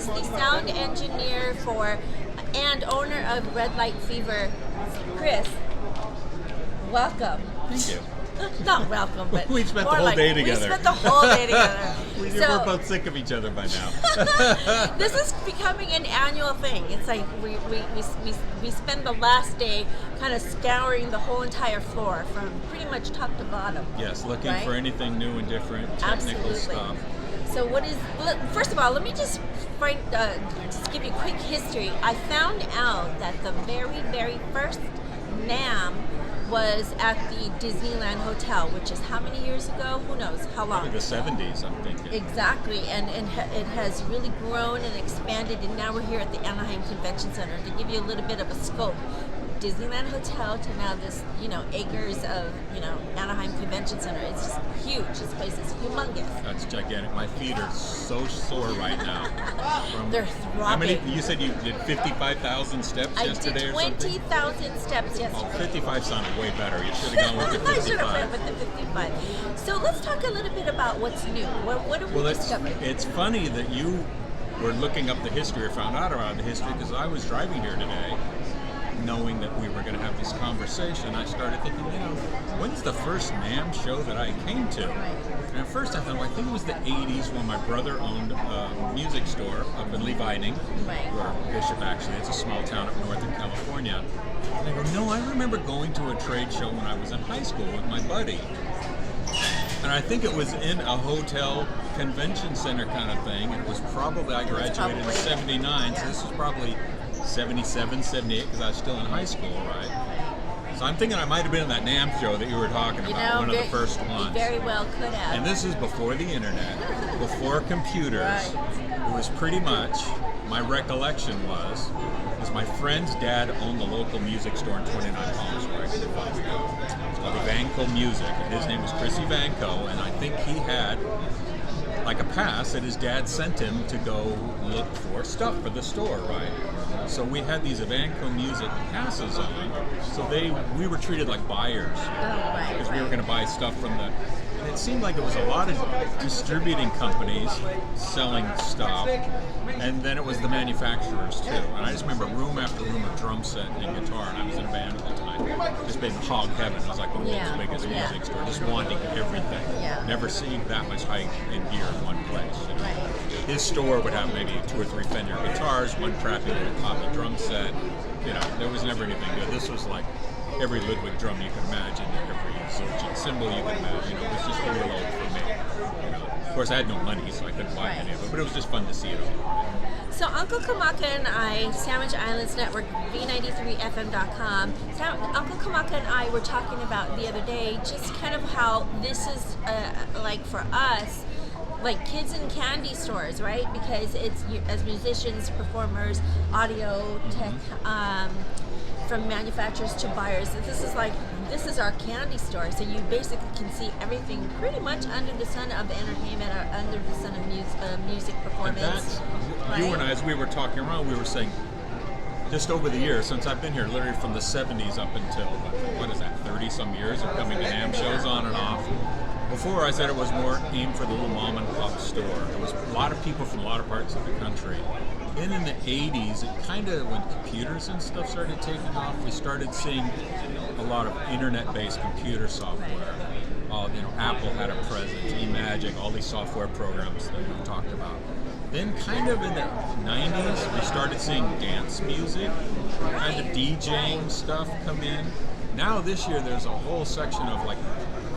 is the sound engineer for and owner of Red Light Fever, Kris. Welcome. Thank you. Not welcome, but we spent the more whole like, day together. We spent the whole day together. We're both sick of each other by now. This is becoming an annual thing. It's like we spend the last day kind of scouring the whole entire floor from pretty much top to bottom. Yes, looking for anything new and different, technical Absolutely. stuff. So first of all, let me just give you a quick history. I found out that the very, very first NAMM was at the Disneyland Hotel, which is how many years ago? Who knows? How long? Probably the 70s, I'm thinking. Exactly, and it has really grown and expanded, and now we're here at the Anaheim Convention Center. To give you a little bit of a scope, Disneyland Hotel to now this, acres of, Anaheim Convention Center. It's just huge. This place is humongous. That's gigantic. My feet are so sore right now. They're throbbing. How many? You said you did 55,000 steps yesterday or something? I did 20,000 steps yesterday. Oh, 55 sounded way better. You should have gone with the 55. I should have went with the 55. So let's talk a little bit about what's new. What have we discovered? It's funny that you were looking up the history or found out about the history, because I was driving here today knowing that we were going to have this conversation. I started thinking, when's the first NAMM show that I came to? And at first I thought, I think it was the 80s when my brother owned a music store up in Levining, or Bishop actually. It's a small town up north in California. And I go, no, I remember going to a trade show when I was in high school with my buddy. And I think it was in a hotel convention center kind of thing. And it was probably, I graduated in 79, so this was probably 77, 78, because I was still in high school, right? So I'm thinking I might have been in that NAMM show that you were talking about, one of the first ones. You very well could have. And this is before the internet, before computers. Right. It was pretty much, my recollection was my friend's dad owned the local music store in 29 Palms, where I lived. It's called Evanco Music, and his name was Kris Evanco, and I think he had like a pass that his dad sent him to go look for stuff for the store, right? So we had these Evanco Music passes on, so we were treated like buyers, because we were going to buy stuff from the. And it seemed like it was a lot of distributing companies selling stuff, and then it was the manufacturers too. And I just remember room after room of drum set and guitar, and I was in a band at the time. Just being hog heaven. It was like the world's biggest music store, just wanting everything. Never seeing that much hype and gear in one place. His store would have maybe 2 or 3 Fender guitars, one crappy little copy drum set. There was never anything good. This was like every Ludwig drum you can imagine, every Zildjian cymbal you can imagine. It was just overload for me. Of course, I had no money, so I couldn't buy any of it, but it was just fun to see it all. So Uncle Kamaka and I, Sandwich Islands Network, V93FM.com, Uncle Kamaka and I were talking about the other day just kind of how this is, like for us, like kids in candy stores, right? Because it's, as musicians, performers, audio, tech, from manufacturers to buyers, this is our candy store. So you basically can see everything pretty much under the sun of entertainment, or under the sun of music performance. You and I, as we were talking around, we were saying, just over the years, since I've been here, literally from the 70s up until, 30-some years of coming to NAMM shows on and off. Before, I said it was more aimed for the little mom and pop store. It was a lot of people from a lot of parts of the country. Then in the 80s, it kind of, when computers and stuff started taking off, we started seeing a lot of internet-based computer software. Apple had a presence, eMagic, all these software programs that we talked about. Then kind of in the 90s, we started seeing dance music, kind of DJing stuff come in. Now this year, there's a whole section of like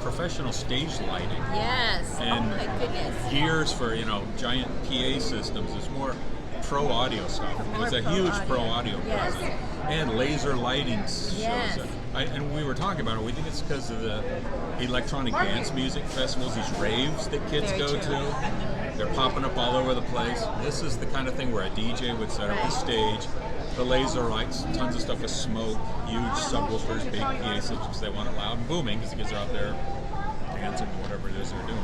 professional stage lighting. Yes. And oh my goodness. gears for, giant PA systems. It's more pro audio stuff. There's a huge pro audio presence. And laser lighting shows. And we were talking about it. We think it's because of the electronic dance music festivals, these raves that kids go to. They're popping up all over the place. This is the kind of thing where a DJ would set up a stage, the laser lights, tons of stuff with smoke, huge subwoofers, big PA systems. They want it loud and booming because the kids are out there dancing or whatever it is they're doing.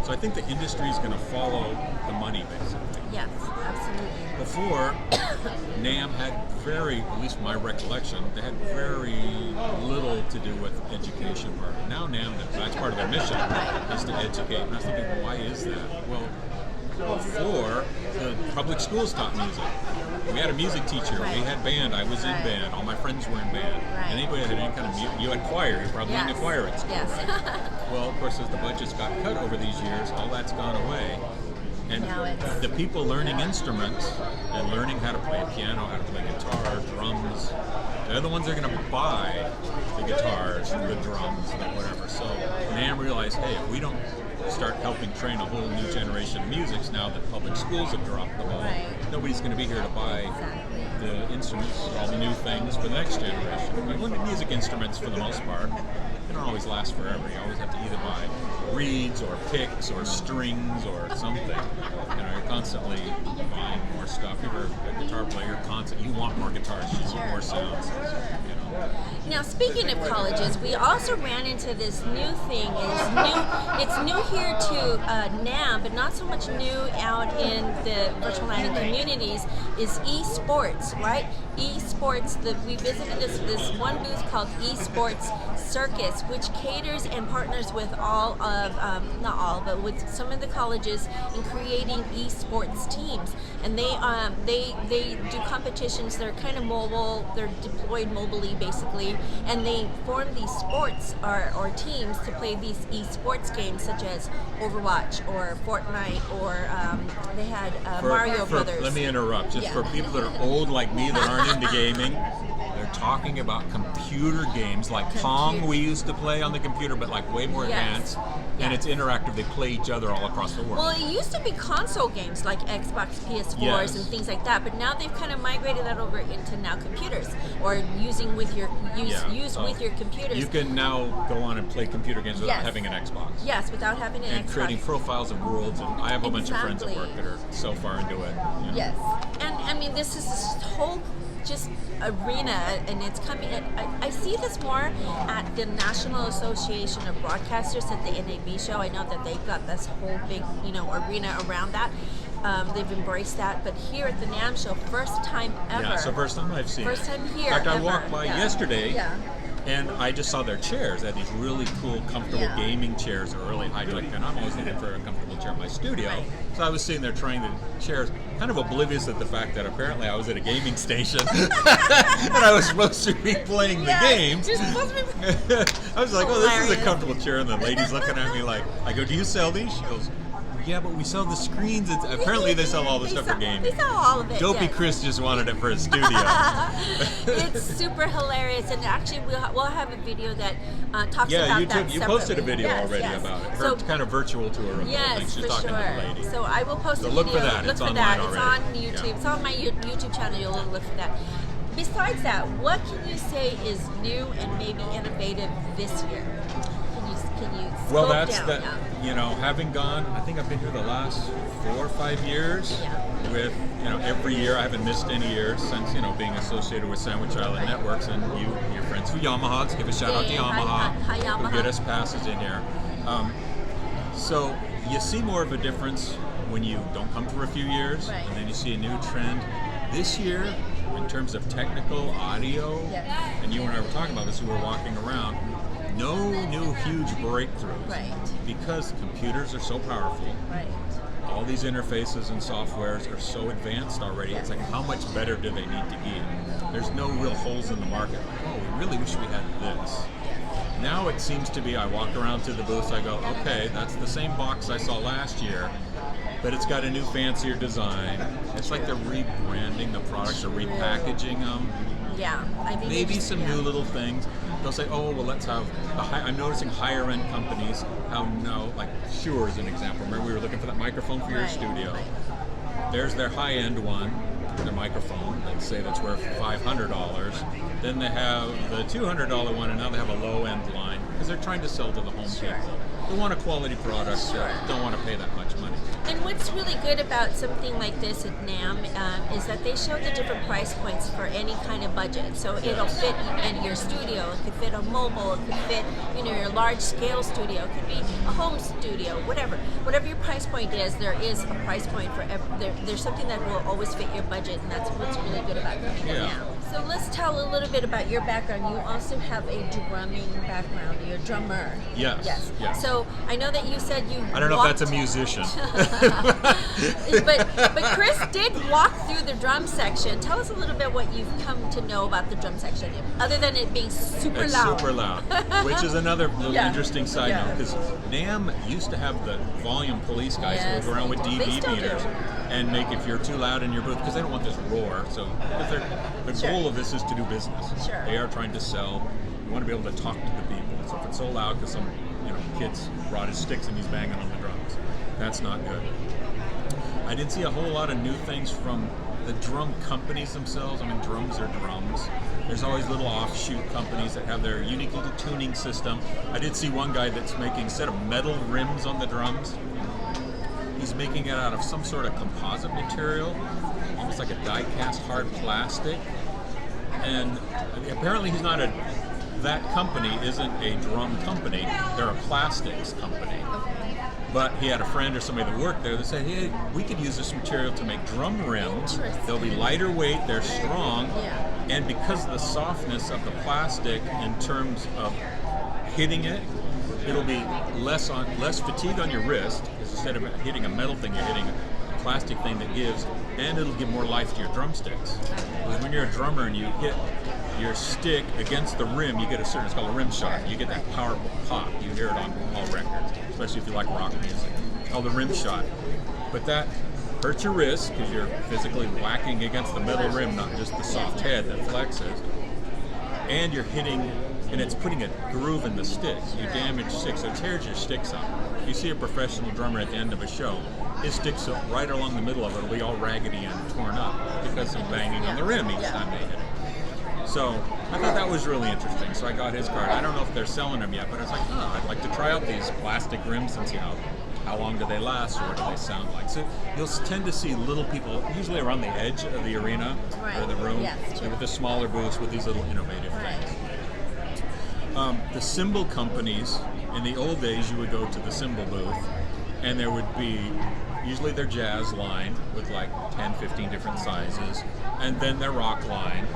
So I think the industry is going to follow the money, basically. Yes, absolutely. Before, NAMM had at least my recollection, they had very little to do with education part. Now NAMM, that's part of their mission, is to educate. And I was thinking, why is that? Well, Before, the public schools taught music. We had a music teacher. Right. We had band. I was in Right. band. All my friends were in band. Right. Anybody that had any kind of music, you had choir. You're probably in the choir at school. Yes. Right? Well, of course, as the budgets got cut over these years, all that's gone away. And Now it's- the people learning instruments and learning how to play piano, how to play guitar, drums, they're the ones that are going to buy the guitars, the drums, and whatever. So NAMM realized, hey, if we don't start helping train a whole new generation of musics now that public schools have dropped the ball, Right. nobody's going to be here to buy the instruments, all the new things for the next generation. And when music instruments, for the most part, they don't always last forever. You always have to either buy reeds or picks or strings or something. You know, you're constantly buying more stuff. If you're a guitar player, you want more guitars, you want more sounds. You know. Now, speaking of colleges, we also ran into this new thing. It's new here to NAMM, but not so much new out in the virtual learning communities. Is eSports, right? eSports. We visited this one booth called eSports Circus, which caters and partners with all of not all, but with some of the colleges in creating eSports teams, and they do competitions. They're kind of mobile. They're deployed mobily, basically, and they form these sports or teams to play these eSports games, such as Overwatch or Fortnite, or they had Mario Brothers. Let me interrupt. Just Yeah. for people that are old like me that aren't into gaming, they're talking about computer games like Pong we used to play on the computer, but like way more advanced. And it's interactive. They play each other all across the world. Well, it used to be console games like Xbox, PS4s, and things like that, but now they've kind of migrated that over into now computers, or using with your with your computers. You can now go on and play computer games without having an Xbox. Yes, without having an Xbox. And creating profiles of worlds, and I have a bunch of friends at work that are so far into it. You know. Yes, and I mean this is this whole just arena, and it's coming. I see this more at the National Association of Broadcasters at the NAB show. I know that they've got this whole big arena around that. They've embraced that, but here at the NAMM show, first time ever. Yeah, it's the first time I've seen it. First time here. In fact, I ever. walked by yesterday. Yeah. And I just saw their chairs. They had these really cool, comfortable gaming chairs that are really high-tech. And I'm always looking for a comfortable chair in my studio. Right. So I was sitting there trying the chairs, kind of oblivious at the fact that apparently I was at a gaming station and I was supposed to be playing the games. You're supposed to be I was like, oh, this is a Hilarious. comfortable chair. And the lady's looking at me like, I go, do you sell these? She goes, yeah, but we sell the screens. Apparently they sell all the stuff for gaming. They sell all of it. Dopey yes. Kris just wanted it for his studio. It's super hilarious, and actually we'll have a video that talks about that. You posted a separately. video Yes, already yes. about it. Her So, kind of virtual tour of the whole yes, thing. She's for talking sure. to the lady. So I will post So a look video. for that. Look It's for online that. already. It's on YouTube. Yeah. It's on my YouTube channel. You'll look for that. Besides that, what can you say is new and maybe innovative this year? Can you Well, scope that's down? that. Yeah. You know, having gone, I think I've been here the last 4 or 5 years. Yeah. With every year I haven't missed any years since being associated with Sandwich Island Networks, and your friends from Yamaha. Let's give a shout out to Hey, Yamaha, hi, Yamaha. who get us passes in here. So you see more of a difference when you don't come for a few years, Right. and then you see a new trend. This year, in terms of technical audio, Yes. and you and I were talking about this, we were walking around, no new huge breakthroughs. Right. Because computers are so powerful, Right. all these interfaces and softwares are so advanced already. It's like, how much better do they need to get? There's no real holes in the market. Like, oh, we really wish we had this. Now it seems to be, I walk around to the booths, I go, okay, that's the same box I saw last year, but it's got a new fancier design. It's like they're rebranding the products, or repackaging them. Yeah. I think Maybe some yeah. new little things. They'll say, oh, well, let's have I'm noticing higher end companies how now, like Shure is an example. Remember we were looking for that microphone for your Right, studio. right. There's their high end one, their microphone. Let's say that's worth $500. Then they have the $200 one, and now they have a low end line because they're trying to sell to the home Sure. people. They want a quality product, Sure. don't want to pay that much money. And what's really good about something like this at NAMM is that they show the different price points for any kind of budget. So it'll fit in your studio, it could fit on mobile, it could fit your large scale studio, it could be a home studio, whatever. Whatever your price point is, there is a price point for there's something that will always fit your budget, and that's what's really good about coming to Yeah. NAMM. So let's tell a little bit about your background. You also have a drumming background. You're a drummer. Yes. Yes. Yeah. So I know that you said you I don't know if that's a walked- musician. but Kris did walk through the drum section. Tell us a little bit what you've come to know about the drum section, other than it being super it's loud. super loud, which is another little interesting side note, because NAMM used to have the volume police guys who would go around with DB meters and make if you're too loud in your booth, because they don't want this roar. So the goal of this is to do business. Sure. They are trying to sell. You want to be able to talk to the people. So if it's so loud because some kid's brought his sticks and he's banging on the drums, that's not good. I didn't see a whole lot of new things from the drum companies themselves. I mean, drums are drums. There's always little offshoot companies that have their unique little tuning system. I did see one guy that's making, instead of metal rims on the drums, he's making it out of some sort of composite material, almost like a die-cast hard plastic. And apparently that company isn't a drum company, they're a plastics company. But he had a friend or somebody that worked there that said, hey, we could use this material to make drum rims. They'll be lighter weight, they're strong, and because of the softness of the plastic in terms of hitting it, it'll be less fatigue on your wrist, because instead of hitting a metal thing, you're hitting a plastic thing that gives, and it'll give more life to your drumsticks. Because when you're a drummer and you hit your stick against the rim, you get it's called a rim shot. You get that powerful pop. You hear it on all records, especially if you like rock music. It's called the rim shot. But that hurts your wrist because you're physically whacking against the metal rim, not just the soft head that flexes. And you're hitting, and it's putting a groove in the sticks. You damage sticks, so it tears your sticks up. You see a professional drummer at the end of a show, his sticks right along the middle of it will be all raggedy and torn up because of banging on the rim each time they hit it. So I thought that was really interesting. So I got his card. I don't know if they're selling them yet, but I was like, I'd like to try out these plastic rims and see how long do they last, or what do they sound like. So you'll tend to see little people, usually around the edge of the arena or the room, with the smaller booths with these little innovative things. The cymbal companies, in the old days, you would go to the cymbal booth, and there would be usually their jazz line with like 10, 15 different sizes, and then their rock line,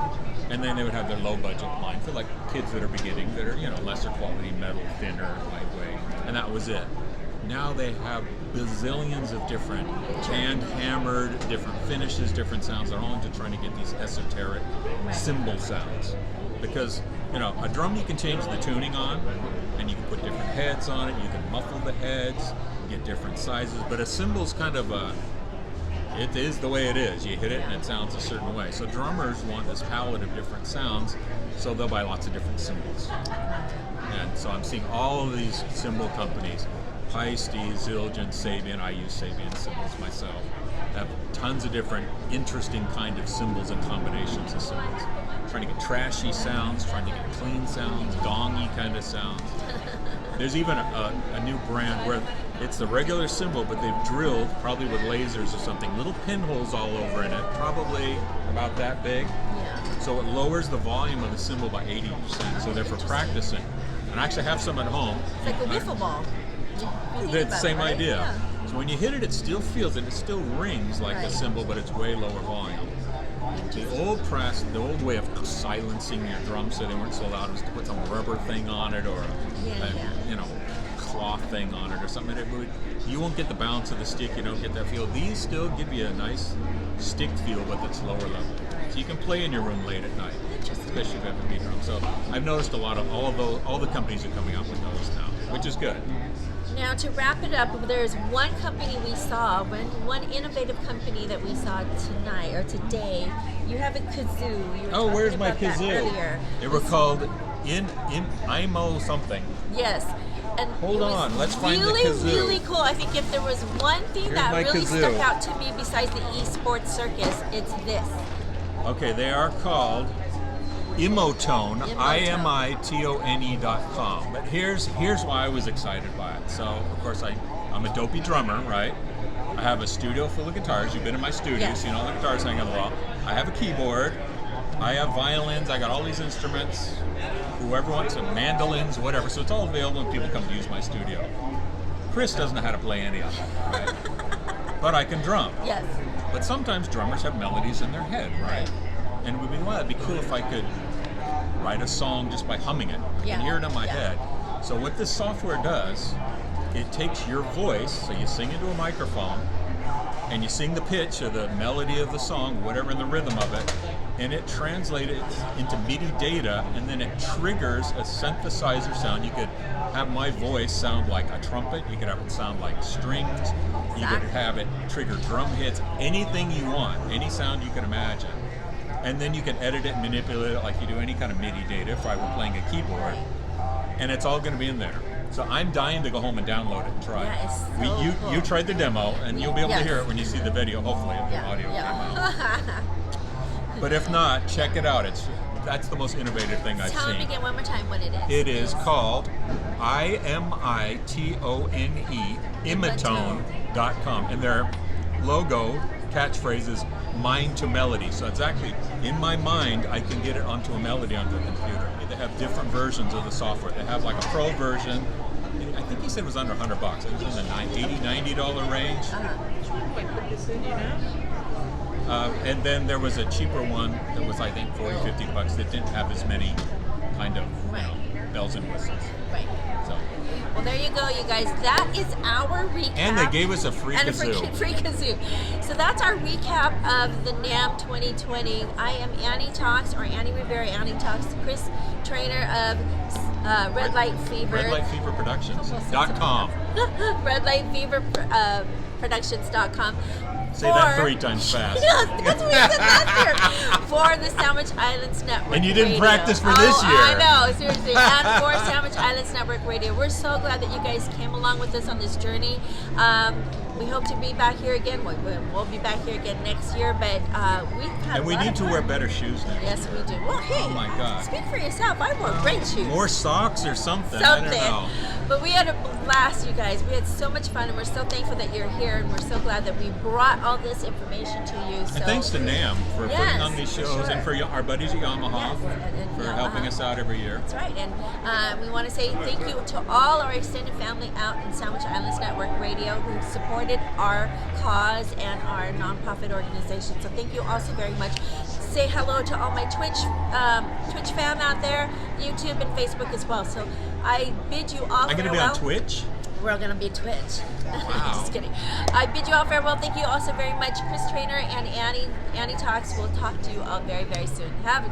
and then they would have their low budget line for like kids that are beginning, that are lesser quality metal, thinner, lightweight, and that was it. Now they have bazillions of different hand-hammered, different finishes, different sounds. They're all into trying to get these esoteric cymbal sounds, because a drum you can change the tuning on, and you can put different heads on it. You can muffle the heads, get different sizes, but a cymbal's kind of it is the way it is. You hit it and it sounds a certain way. So drummers want this palette of different sounds, so they'll buy lots of different cymbals. And so I'm seeing all of these cymbal companies, Paiste, Zildjian, Sabian. I use Sabian cymbals myself. Have tons of different interesting kind of cymbals and combinations of cymbals. Trying to get trashy sounds, trying to get clean sounds, gongy kind of sounds. There's even a new brand where it's the regular cymbal, but they've drilled, probably with lasers or something, little pinholes all over in it, probably about that big. So it lowers the volume of the cymbal by 80%. So they're for practicing. And I actually have some at home. It's like a wiffle ball. It's the same idea. So when you hit it, it still feels it. It still rings like a cymbal, but it's way lower volume. The old way of silencing your drums so they weren't so loud was to put some rubber thing on it, or a cloth thing on it or something. You won't get the bounce of the stick. You don't get that feel. These still give you a nice stick feel, but it's lower level. So you can play in your room late at night, especially if you have a beat drum. So I've noticed a lot of all the companies are coming out with those now, which is good. Now, to wrap it up, there's one company we saw, one innovative company that we saw tonight or today. You have a kazoo. Where's my kazoo? They were called IMO something. Yes. And Hold on, let's find the kazoo. Really, really cool. I think if there was one thing that really stuck out to me besides the eSports circus, it's this. Okay, they are called Immotone, IMITONE.com. But here's why I was excited by it. So, of course, I'm a dopey drummer, right? I have a studio full of guitars. You've been in my studio, You've seen all the guitars hanging on the wall. I have a keyboard. I have violins. I got all these instruments. Whoever wants them, mandolins, whatever. So it's all available when people come to use my studio. Kris doesn't know how to play any of them, right? But I can drum. Yes. But sometimes drummers have melodies in their head, right? And it would be, it'd be cool if I could write a song just by humming it. I can hear it in my head. So what this software does, it takes your voice, so you sing into a microphone, and you sing the pitch or the melody of the song, whatever in the rhythm of it, and it translates into MIDI data, and then it triggers a synthesizer sound. You could have my voice sound like a trumpet, you could have it sound like strings, you could have it trigger drum hits, anything you want, any sound you can imagine. And then you can edit it and manipulate it like you do any kind of MIDI data if I were playing a keyboard, and it's all going to be in there. So I'm dying to go home and download it and try it. It's so cool. You tried the demo, and you'll be able to hear it when you see the video, hopefully, if the audio came out. But if not, check it out. That's the most innovative thing I've Tell seen. them again one more time what it is. It is called IMITONE, Imitone.com. And their logo, catchphrase is mind to melody. So it's actually, in my mind, I can get it onto a melody onto a computer. They have different versions of the software. They have like a pro version. I think he said it was under $100. It was in the $80, $90 range. And then there was a cheaper one that was, I think, $40, $50 that didn't have as many kind of bells and whistles. Right. So. Well, there you go, you guys. That is our recap. And they gave us a free kazoo. Free kazoo. So that's our recap of the NAMM 2020. I am AnnieTalks, or Annie Rivera, AnnieTalks. Kris Traynor of Red Light Fever. RedLightFeverProductions.com. RedLightFeverProductions.com. Say that 3 times fast. Yes, that's what we said last year. For the Sandwich Islands Network. And you didn't Radio. practice for this year. I know, seriously. And for Sandwich Islands Network Radio. We're so glad that you guys came along with us on this journey. We hope to be back here again. We'll be back here again next year, but we need to wear better shoes now. Yes, we do. Well, hey, oh my God. Speak for yourself. I wore great shoes. More socks or something. I don't know. But we had a blast, you guys. We had so much fun, and we're so thankful that you're here, and we're so glad that we brought all this information to you. So, and thanks to NAMM for putting on these shows, and for our buddies at Yamaha for helping us out every year. That's right. And we want to say thank you to all our extended family out in Sandwich Islands Network Radio who supported our cause and our nonprofit organization. So thank you also very much. Say hello to all my Twitch fam out there, YouTube and Facebook as well. So I bid you all farewell. I'm going to be on Twitch? We're going to be Twitch. Wow. Just kidding. I bid you all farewell. Thank you also very much, Kris Traynor and AnnieTalks. We'll talk to you all very, very soon. Have a